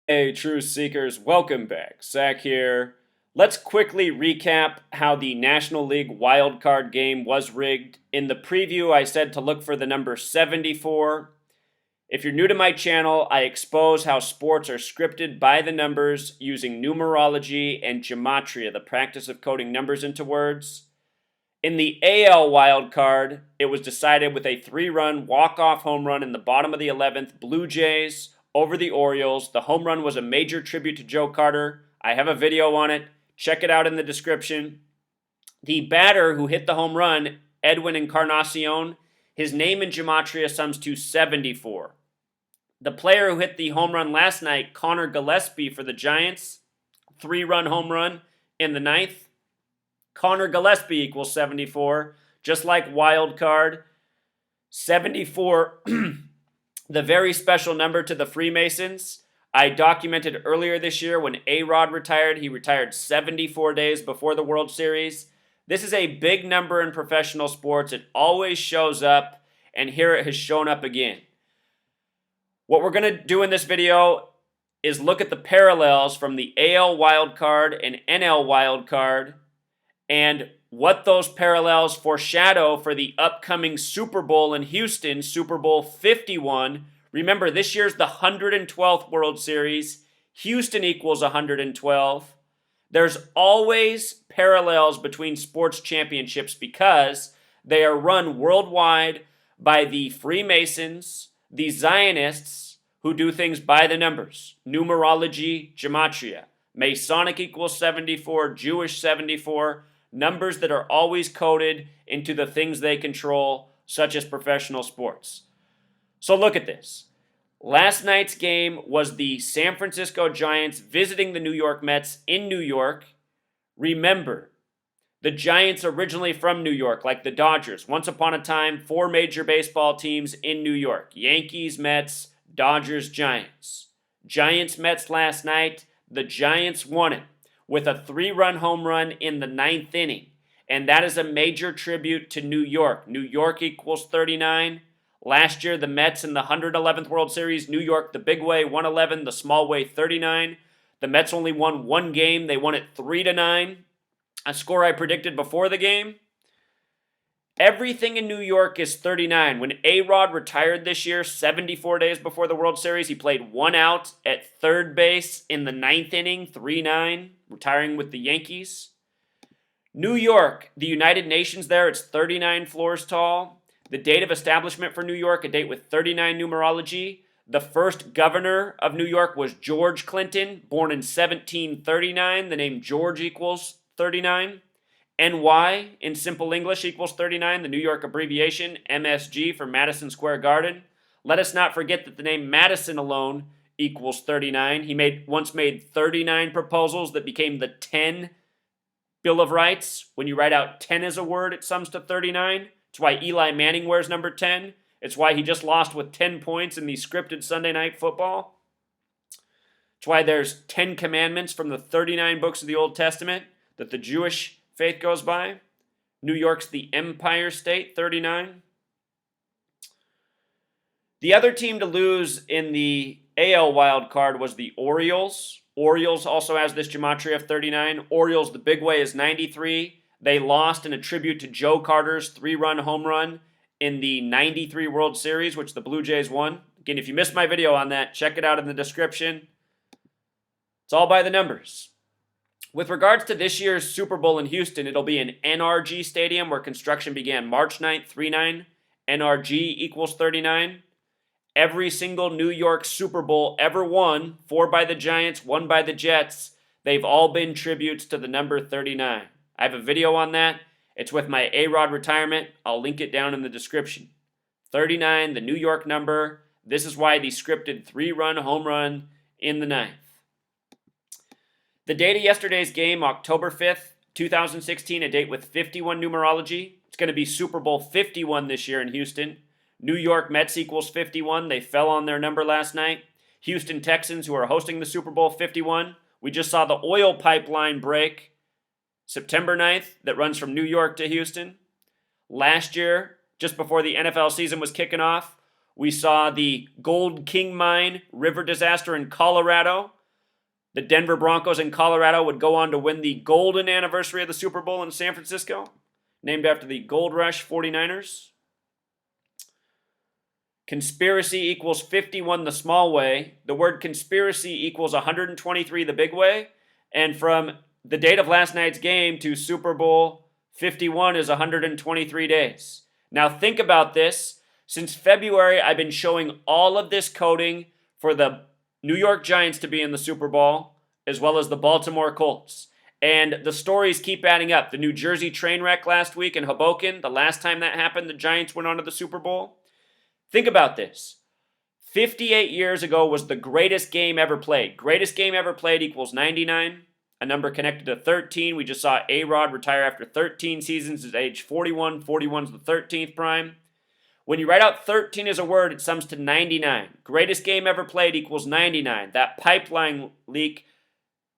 Hey, truth seekers, welcome back. Zach here. Let's quickly recap how the National League wildcard game was rigged. In the preview, I said to look for the number 74. If you're new to my channel, I expose how sports are scripted by the numbers using numerology and gematria, the practice of coding numbers into words. In the AL wildcard, it was decided with a 3-run walk-off home run in the bottom of the 11th, Blue Jays over the Orioles. The home run was a major tribute to Joe Carter. I have a video on it. Check it out in the description. The batter who hit the home run, Edwin Encarnacion, his name in gematria sums to 74. The player who hit the home run last night, Conor Gillaspie for the Giants, 3-run home run in the ninth. Conor Gillaspie equals 74, just like wild card. 74, the very special number to the Freemasons. I documented earlier this year when A-Rod retired. He retired 74 days before the World Series. This is a big number in professional sports. It always shows up, and here it has shown up again. What we're going to do in this video is look at the parallels from the AL wildcard and NL wildcard and what those parallels foreshadow for the upcoming Super Bowl in Houston, Super Bowl 51. Remember, this year's the 112th World Series. Houston equals 112. There's always parallels between sports championships because they are run worldwide by the Freemasons, the Zionists, who do things by the numbers. Numerology, gematria. Masonic equals 74, Jewish 74. Numbers that are always coded into the things they control, such as professional sports. So look at this. Last night's game was the San Francisco Giants visiting the New York Mets in New York. Remember, the Giants originally from New York, like the Dodgers. Once upon a time, 4 major baseball teams in New York. Yankees, Mets, Dodgers, Giants. Giants-Mets last night. The Giants won it with a 3-run home run in the 9th inning. And that is a major tribute to New York. New York equals 39. Last year, the Mets in the 111th World Series, New York the big way, 111, the small way, 39. The Mets only won 1 game. They won it 3-9. A score I predicted before the game. Everything in New York is 39. When A-Rod retired this year, 74 days before the World Series, he played 1 out at third base in the 9th inning, 3-9, retiring with the Yankees. New York, the United Nations there, it's 39 floors tall. The date of establishment for New York, a date with 39 numerology. The first governor of New York was George Clinton, born in 1739. The name George equals 39. NY in simple English equals 39, the New York abbreviation, MSG for Madison Square Garden. Let us not forget that the name Madison alone equals 39. He once made 39 proposals that became the 10 Bill of Rights. When you write out 10 as a word, it sums to 39. It's why Eli Manning wears number 10. It's why he just lost with 10 points in the scripted Sunday Night Football. It's why there's 10 commandments from the 39 books of the Old Testament that the Jewish faith goes by. New York's the Empire State, 39. The other team to lose in the AL wild card was the Orioles. Orioles also has this gematria of 39. Orioles, the big way, is 93. They lost in a tribute to Joe Carter's 3-run home run in the 93 World Series, which the Blue Jays won. Again, if you missed my video on that, check it out in the description. It's all by the numbers. With regards to this year's Super Bowl in Houston, it'll be an NRG stadium where construction began March 9th, 3-9. NRG equals 39. Every single New York Super Bowl ever won, 4 by the Giants, 1 by the Jets, they've all been tributes to the number 39. I have a video on that. It's with my A-Rod retirement. I'll link it down in the description. 39, the New York number. This is why the scripted 3-run home run in the 9th. The date of yesterday's game, October 5th, 2016, a date with 51 numerology. It's going to be Super Bowl 51 this year in Houston. New York Mets equals 51. They fell on their number last night. Houston Texans, who are hosting the Super Bowl 51. We just saw the oil pipeline break September 9th that runs from New York to Houston. Last year, just before the NFL season was kicking off, We saw the Gold King Mine river disaster in Colorado. The Denver Broncos in Colorado would go on to win the golden anniversary of the Super Bowl in San Francisco, named after the Gold Rush 49ers. Conspiracy equals 51 the small way. The word conspiracy equals 123 the big way. And from the date of last night's game to Super Bowl 51 is 123 days. Now think about this. Since February, I've been showing all of this coding for the New York Giants to be in the Super Bowl, as well as the Baltimore Colts. And the stories keep adding up. The New Jersey train wreck last week in Hoboken, the last time that happened, the Giants went on to the Super Bowl. Think about this. 58 years ago was the greatest game ever played. Greatest game ever played equals 99, a number connected to 13. We just saw A-Rod retire after 13 seasons at age 41. 41's the 13th prime. When you write out 13 as a word, it sums to 99. Greatest game ever played equals 99. That pipeline leak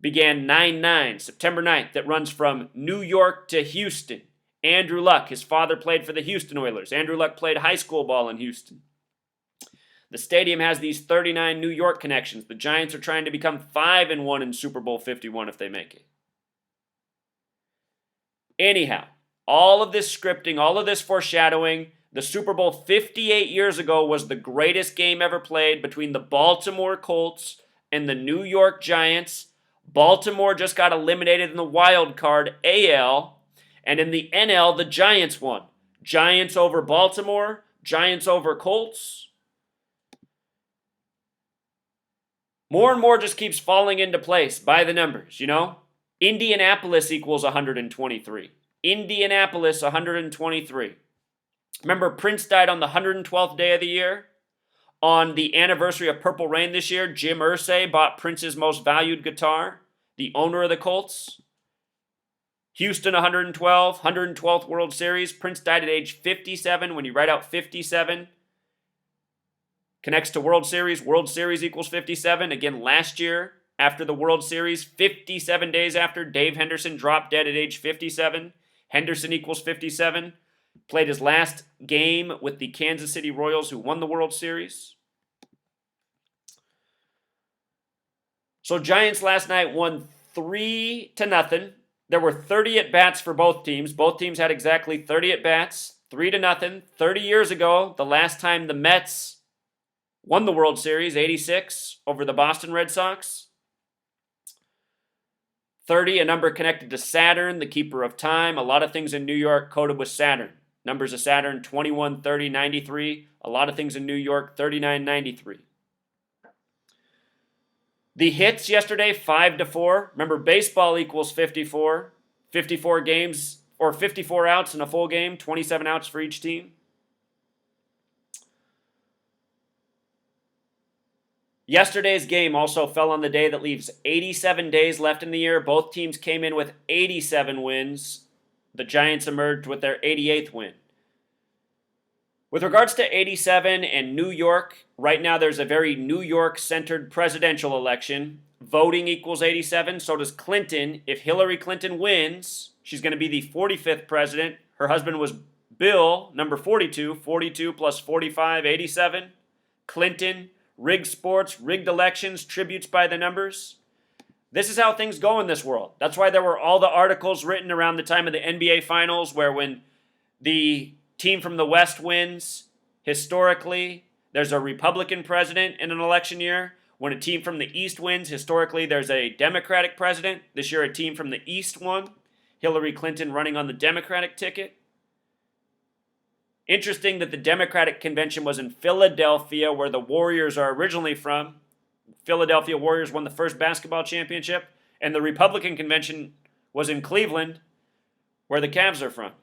began 9/9, September 9th, that runs from New York to Houston. Andrew Luck, his father played for the Houston Oilers. Andrew Luck played high school ball in Houston. The stadium has these 39 New York connections. The Giants are trying to become 5-1 in Super Bowl 51 if they make it. Anyhow, all of this scripting, all of this foreshadowing, the Super Bowl 58 years ago was the greatest game ever played between the Baltimore Colts and the New York Giants. Baltimore just got eliminated in the wild card AL. And in the NL, the Giants won. Giants over Baltimore, Giants over Colts. More and more just keeps falling into place by the numbers, you know? Indianapolis equals 123. Indianapolis, 123. Remember, Prince died on the 112th day of the year? On the anniversary of Purple Rain this year, Jim Irsay bought Prince's most valued guitar, the owner of the Colts. Houston 112, 112th World Series. Prince died at age 57. When you write out 57, connects to World Series equals 57. Again, last year, after the World Series, 57 days after, Dave Henderson dropped dead at age 57. Henderson equals 57. Played his last game with the Kansas City Royals, who won the World Series. So Giants last night won 3-0. There were 30 at-bats for both teams. Both teams had exactly 30 at-bats, 3-0. 30 years ago, the last time the Mets won the World Series, 86, over the Boston Red Sox. 30, a number connected to Saturn, the keeper of time. A lot of things in New York coded with Saturn. Numbers of Saturn, 21, 30, 93. A lot of things in New York, 39, 93. The hits yesterday, 5-4. Remember, baseball equals 54. 54 games, or 54 outs in a full game, 27 outs for each team. Yesterday's game also fell on the day that leaves 87 days left in the year. Both teams came in with 87 wins. The Giants emerged with their 88th win. With regards to 87 and New York, right now there's a very New York-centered presidential election. Voting equals 87, so does Clinton. If Hillary Clinton wins, she's going to be the 45th president. Her husband was Bill, number 42. 42 plus 45, 87. Clinton, rigged sports, rigged elections, tributes by the numbers. This is how things go in this world. That's why there were all the articles written around the time of the NBA Finals where when the team from the West wins, historically, there's a Republican president in an election year. When a team from the East wins, historically, there's a Democratic president. This year, a team from the East won. Hillary Clinton running on the Democratic ticket. Interesting that the Democratic convention was in Philadelphia, where the Warriors are originally from. Philadelphia Warriors won the first basketball championship. And the Republican convention was in Cleveland, where the Cavs are from.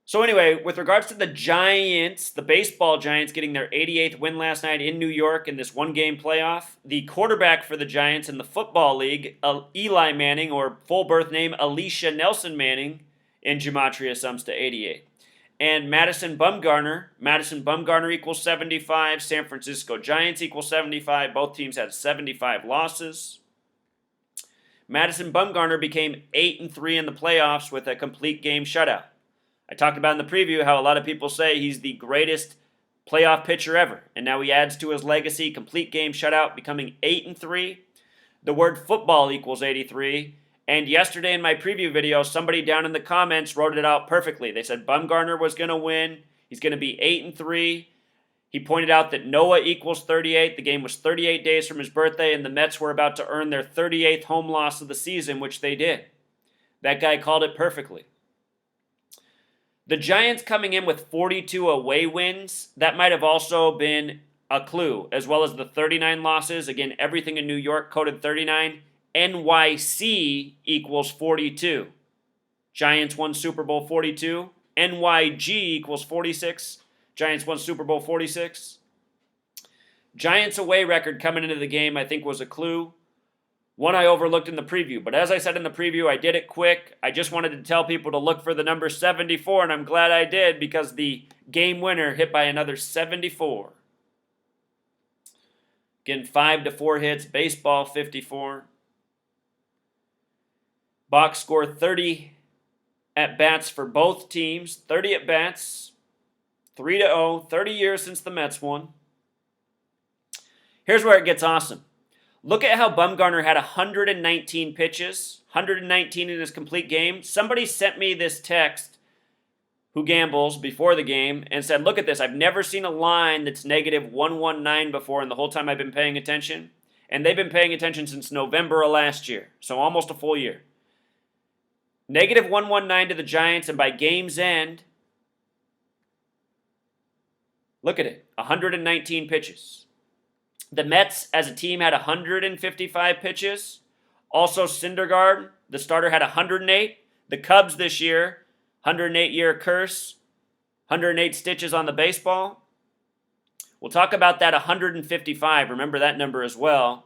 So anyway, with regards to the Giants, the baseball Giants getting their 88th win last night in New York in this one-game playoff, the quarterback for the Giants in the Football League, Eli Manning, or full birth name Alicia Nelson Manning, in gematria sums to 88. And Madison Bumgarner equals 75. San Francisco Giants equals 75. Both teams had 75 losses. Madison Bumgarner became 8-3 in the playoffs with a complete game shutout. I talked about in the preview how a lot of people say he's the greatest playoff pitcher ever, and now he adds to his legacy, complete game shutout, becoming 8-3. The word football equals 83. And yesterday in my preview video, somebody down in the comments wrote it out perfectly. They said Bumgarner was going to win. He's going to be 8-3. He pointed out that Noah equals 38. The game was 38 days from his birthday, and the Mets were about to earn their 38th home loss of the season, which they did. That guy called it perfectly. The Giants coming in with 42 away wins, that might have also been a clue, as well as the 39 losses. Again, everything in New York coded 39. NYC equals 42. Giants won Super Bowl 42. NYG equals 46. Giants won Super Bowl 46. Giants away record coming into the game, I think, was a clue. One I overlooked in the preview, but as I said in the preview, I did it quick. I just wanted to tell people to look for the number 74, and I'm glad I did because the game winner hit by another 74. Again, 5 to 4 hits, baseball 54. Box score 30 at-bats for both teams. 30 at-bats, 3-0, 30 years since the Mets won. Here's where it gets awesome. Look at how Bumgarner had 119 pitches, 119 in his complete game. Somebody sent me this text, who gambles, before the game, and said, look at this. I've never seen a line that's negative 119 before in the whole time I've been paying attention. And they've been paying attention since November of last year, so almost a full year. Negative 119 to the Giants, and by game's end, look at it, 119 pitches. The Mets, as a team, had 155 pitches. Also, Syndergaard, the starter, had 108. The Cubs this year, 108-year curse, 108 stitches on the baseball. We'll talk about that 155. Remember that number as well.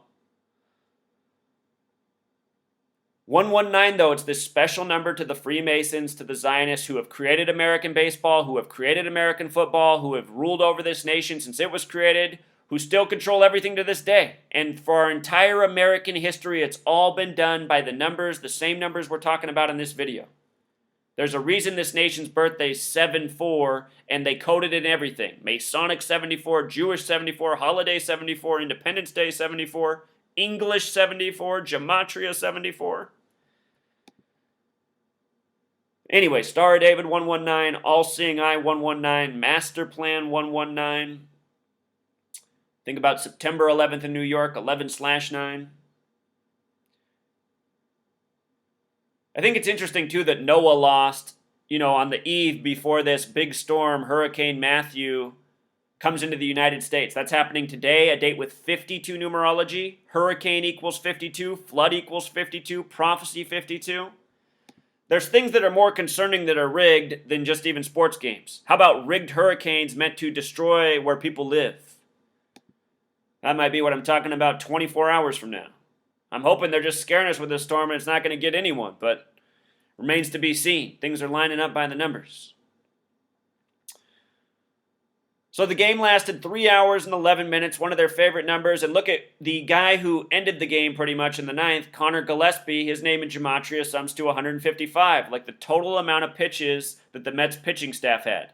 119, though, it's this special number to the Freemasons, to the Zionists who have created American baseball, who have created American football, who have ruled over this nation since it was created, who still control everything to this day. And for our entire American history, it's all been done by the numbers, the same numbers we're talking about in this video. There's a reason this nation's birthday is 7-4, and they coded in everything. Masonic 74, Jewish 74, Holiday 74, Independence Day 74, English 74, Gematria 74. Anyway, Star of David 119, All-Seeing Eye 119, Master Plan 119. Think about September 11th in New York, 11/9. I think it's interesting, too, that Noah lost, on the eve before this big storm, Hurricane Matthew, comes into the United States. That's happening today, a date with 52 numerology. Hurricane equals 52, flood equals 52, prophecy 52. There's things that are more concerning that are rigged than just even sports games. How about rigged hurricanes meant to destroy where people live? That might be what I'm talking about 24 hours from now. I'm hoping they're just scaring us with this storm and it's not going to get anyone, but remains to be seen. Things are lining up by the numbers. So the game lasted 3 hours and 11 minutes, one of their favorite numbers. And look at the guy who ended the game pretty much in the ninth, Conor Gillaspie. His name in Gematria sums to 155, like the total amount of pitches that the Mets pitching staff had.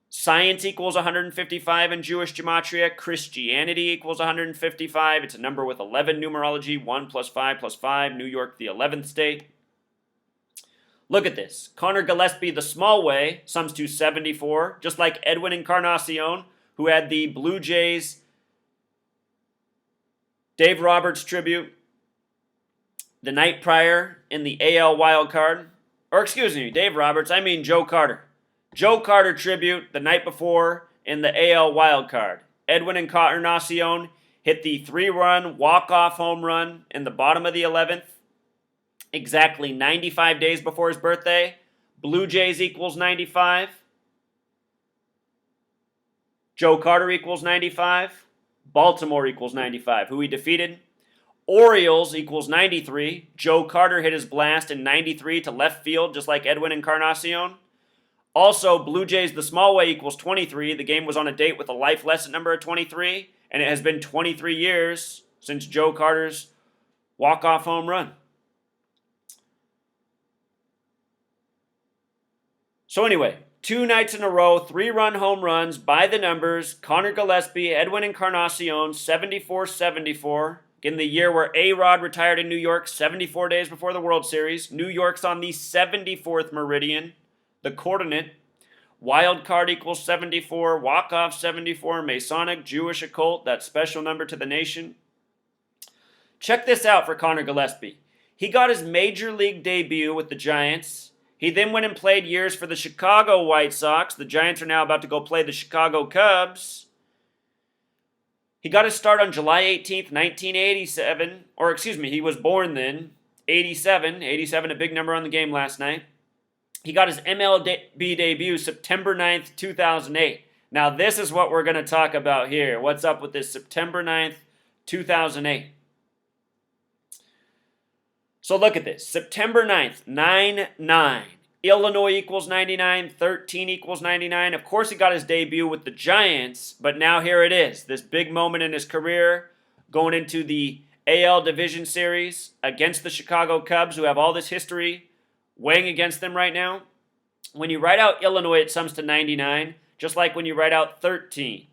Science equals 155 in Jewish Gematria. Christianity equals 155. It's a number with 11 numerology, 1 + 5 + 5, New York, the 11th state. Look at this. Conor Gillaspie, the small way, sums to 74, just like Edwin Encarnacion, who had the Blue Jays Dave Roberts tribute the night prior in the AL wildcard. Or excuse me, Dave Roberts, I mean Joe Carter. Joe Carter tribute the night before in the AL wildcard. Edwin Encarnacion hit the 3-run walk-off home run in the bottom of the 11th. Exactly 95 days before his birthday. Blue Jays equals 95. Joe Carter equals 95. Baltimore equals 95, who he defeated. Orioles equals 93. Joe Carter hit his blast in 93 to left field, just like Edwin Encarnacion. Also, Blue Jays the small way equals 23. The game was on a date with a life lesson number of 23, and it has been 23 years since Joe Carter's walk-off home run. So anyway, 2 nights in a row, 3-run home runs by the numbers. Conor Gillaspie, Edwin Encarnacion, 74-74. In the year where A-Rod retired in New York 74 days before the World Series. New York's on the 74th meridian, the coordinate. Wild card equals 74, walk-off 74, Masonic, Jewish occult, that special number to the nation. Check this out for Conor Gillaspie. He got his major league debut with the Giants. He then went and played years for the Chicago White Sox. The Giants are now about to go play the Chicago Cubs. He got his start on July 18th, 1987. Or excuse me, he was born then. 87, a big number on the game last night. He got his MLB debut September 9th, 2008. Now this is what we're going to talk about here. What's up with this September 9th, 2008? So look at this. September 9th, 9-9. Illinois equals 99, 13 equals 99. Of course, he got his debut with the Giants, but now here it is. This big moment in his career going into the AL Division Series against the Chicago Cubs, who have all this history weighing against them right now. When you write out Illinois, it sums to 99, just like when you write out 13.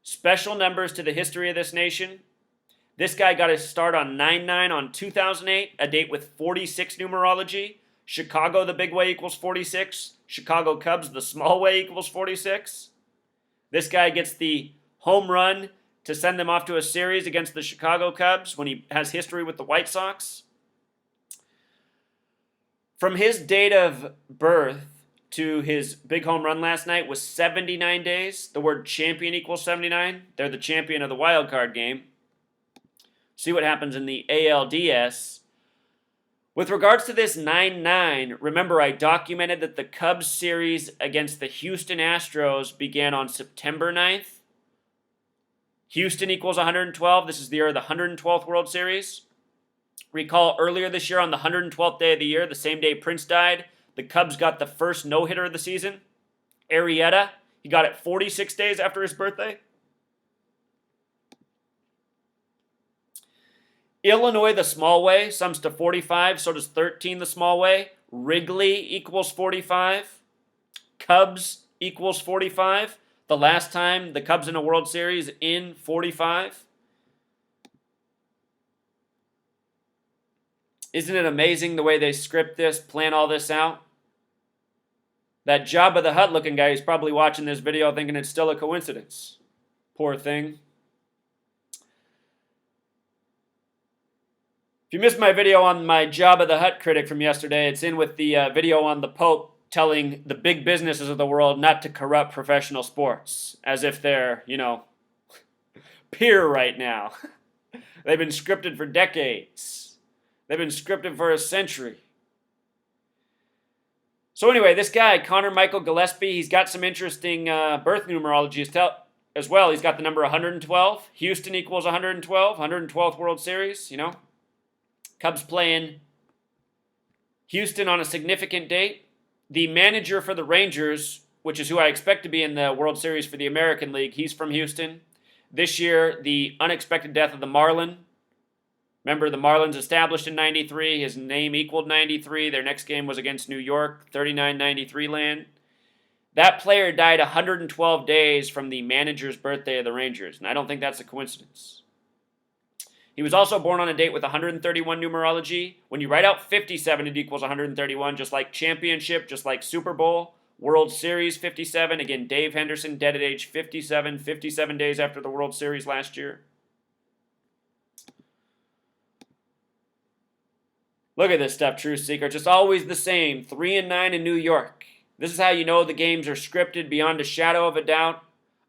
Special numbers to the history of this nation. This guy got his start on 9-9 on 2008, a date with 46 numerology. Chicago, the big way, equals 46. Chicago Cubs, the small way, equals 46. This guy gets the home run to send them off to a series against the Chicago Cubs when he has history with the White Sox. From his date of birth to his big home run last night was 79 days. The word champion equals 79. They're the champion of the wild card game. See what happens in the ALDS. With regards to this 9-9, remember I documented that the Cubs series against the Houston Astros began on September 9th. Houston equals 112. This is the year of the 112th World Series. Recall earlier this year on the 112th day of the year, the same day Prince died, the Cubs got the first no-hitter of the season. Arrieta, he got it 46 days after his birthday. Illinois, the small way, sums to 45. So does 13, the small way. Wrigley equals 45. Cubs equals 45. The last time the Cubs in a World Series in 45. Isn't it amazing the way they script this, plan all this out? That Jabba the Hutt looking guy is probably watching this video thinking it's still a coincidence. Poor thing. If you missed my video on my Jabba the Hutt critic from yesterday, it's in with the video on the Pope telling the big businesses of the world not to corrupt professional sports, as if they're, pure right now. They've been scripted for decades. They've been scripted for a century. So anyway, this guy, Conor Michael Gillaspie, he's got some interesting birth numerology as well. He's got the number 112. Houston equals 112, 112th World Series, Cubs playing Houston on a significant date. The manager for the Rangers, which is who I expect to be in the World Series for the American League, he's from Houston. This year, the unexpected death of the Marlin. Remember, the Marlins established in 93. His name equaled 93. Their next game was against New York, 39-93 land. That player died 112 days from the manager's birthday of the Rangers, and I don't think that's a coincidence. He was also born on a date with 131 numerology. When you write out 57, it equals 131, just like championship, just like Super Bowl, World Series 57. Again, Dave Henderson, dead at age 57, 57 days after the World Series last year. Look at this stuff, Truth Seeker. Just always the same. 3-9 in New York. This is how you know the games are scripted beyond a shadow of a doubt.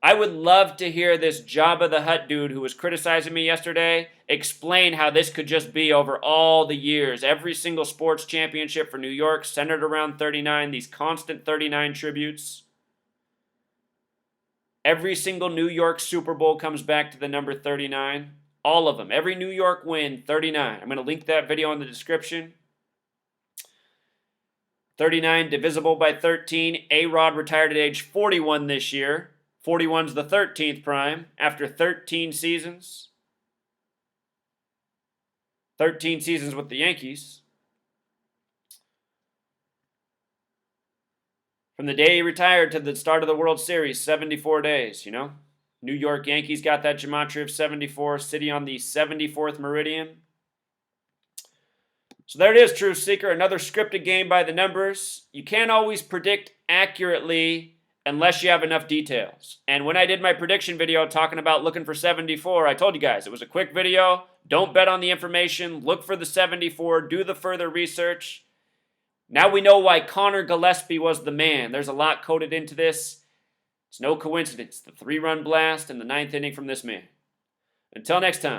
I would love to hear this Jabba the Hutt dude who was criticizing me yesterday explain how this could just be over all the years. Every single sports championship for New York centered around 39, these constant 39 tributes. Every single New York Super Bowl comes back to the number 39. All of them. Every New York win, 39. I'm going to link that video in the description. 39 divisible by 13. A-Rod retired at age 41 this year. 41's the 13th prime after 13 seasons. 13 seasons with the Yankees. From the day he retired to the start of the World Series, 74 days, you know? New York Yankees got that gematria of 74, City on the 74th meridian. So there it is, Truth Seeker, another scripted game by the numbers. You can't always predict accurately unless you have enough details. And when I did my prediction video talking about looking for 74, I told you guys it was a quick video. Don't bet on the information. Look for the 74. Do the further research. Now we know why Conor Gillaspie was the man. There's a lot coded into this. It's no coincidence. The 3-run blast in the 9th inning from this man. Until next time.